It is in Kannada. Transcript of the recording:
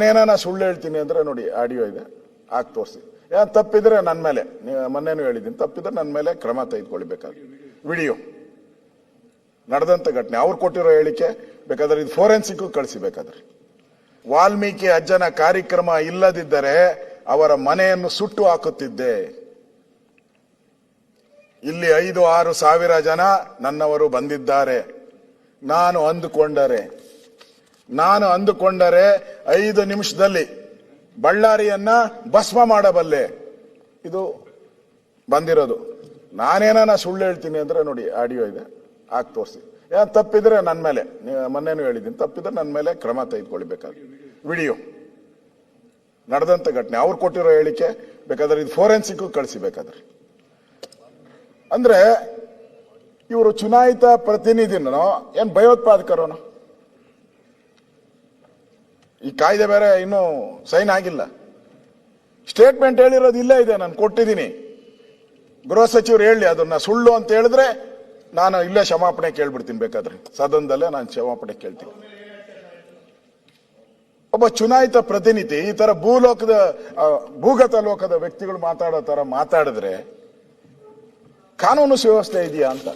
ಏನಾನ ಸುಳ್ಳು ಹೇಳ್ತೀನಿ ಅಂದ್ರೆ ನೋಡಿ ಆಡಿಯೋ ಇದೆ, ಹಾಕಿ ತೋರಿಸಿ. ತಪ್ಪಿದ್ರೆ ನನ್ನ ಮೇಲೆ, ಮೊನ್ನೆನೂ ಹೇಳಿದ್ದೀನಿ, ತಪ್ಪಿದ್ರೆ ನನ್ನ ಮೇಲೆ ಕ್ರಮ ತೆಗೆದುಕೊಳ್ಬೇಕಾಗಿ. ವಿಡಿಯೋ ನಡೆದಂತ ಘಟನೆ, ಅವ್ರು ಕೊಟ್ಟಿರೋ ಹೇಳಿಕೆ ಬೇಕಾದ್ರೆ ಇದು ಫೋರೆನ್ಸಿಕ್ ಕಳಿಸಿ. ಬೇಕಾದ್ರೆ ವಾಲ್ಮೀಕಿ ಅಜ್ಜನ ಕಾರ್ಯಕ್ರಮ ಇಲ್ಲದಿದ್ದರೆ ಅವರ ಮನೆಯನ್ನು ಸುಟ್ಟು ಹಾಕುತ್ತಿದ್ದೆ. ಇಲ್ಲಿ 5-6 ಸಾವಿರ ಜನ ನನ್ನವರು ಬಂದಿದ್ದಾರೆ. ನಾನು ಅಂದುಕೊಂಡರೆ 5 ನಿಮಿಷದಲ್ಲಿ ಬಳ್ಳಾರಿಯನ್ನ ಭಸ್ಮ ಮಾಡಬಲ್ಲೆ. ಇದು ಬಂದಿರೋದು. ನಾನೇನಾನ ಸುಳ್ಳು ಹೇಳ್ತೀನಿ ಅಂದ್ರೆ ನೋಡಿ ಆಡಿಯೋ ಇದೆ, ಹಾಕಿ ತೋರಿಸಿ. ತಪ್ಪಿದ್ರೆ ನನ್ನ ಮೇಲೆ, ಮೊನ್ನೆನೂ ಹೇಳಿದ್ದೀನಿ, ತಪ್ಪಿದ್ರೆ ನನ್ನ ಮೇಲೆ ಕ್ರಮ ತೆಗೆದುಕೊಳ್ಬೇಕಾಗಿ. ವಿಡಿಯೋ ನಡೆದಂತ ಘಟನೆ, ಅವ್ರು ಕೊಟ್ಟಿರೋ ಹೇಳಿಕೆ ಬೇಕಾದ್ರೆ ಇದು ಫೋರೆನ್ಸಿಕ್ ಕಳಿಸಿ. ಬೇಕಾದ್ರೆ ಅಂದ್ರೆ ಇವರು ಚುನಾಯಿತ ಪ್ರತಿನಿಧಿನೋ ಏನ್ ಭಯೋತ್ಪಾದಕರೋನೋ? ಈ ಕಾಯ್ದೆ ಬೇರೆ ಇನ್ನೂ ಸೈನ್ ಆಗಿಲ್ಲ. ಸ್ಟೇಟ್ಮೆಂಟ್ ಹೇಳಿರೋದು ಇಲ್ಲೇ ಇದೆ, ನಾನು ಕೊಟ್ಟಿದ್ದೀನಿ. ಗೃಹ ಸಚಿವರು ಹೇಳಿ, ಅದನ್ನ ಸುಳ್ಳು ಅಂತ ಹೇಳಿದ್ರೆ ನಾನು ಇಲ್ಲೇ ಕ್ಷಮಾಪಣೆ ಕೇಳ್ಬಿಡ್ತೀನಿ. ಬೇಕಾದ್ರೆ ಸದನದಲ್ಲೇ ನಾನು ಕ್ಷಮಾಪಣೆ ಕೇಳ್ತೀನಿ. ಒಬ್ಬ ಚುನಾಯಿತ ಪ್ರತಿನಿಧಿ ಈ ತರ ಭೂಗತ ಲೋಕದ ವ್ಯಕ್ತಿಗಳು ಮಾತಾಡೋ ತರ ಮಾತಾಡಿದ್ರೆ ಕಾನೂನು ಸುವ್ಯವಸ್ಥೆ ಇದೆಯಾ ಅಂತ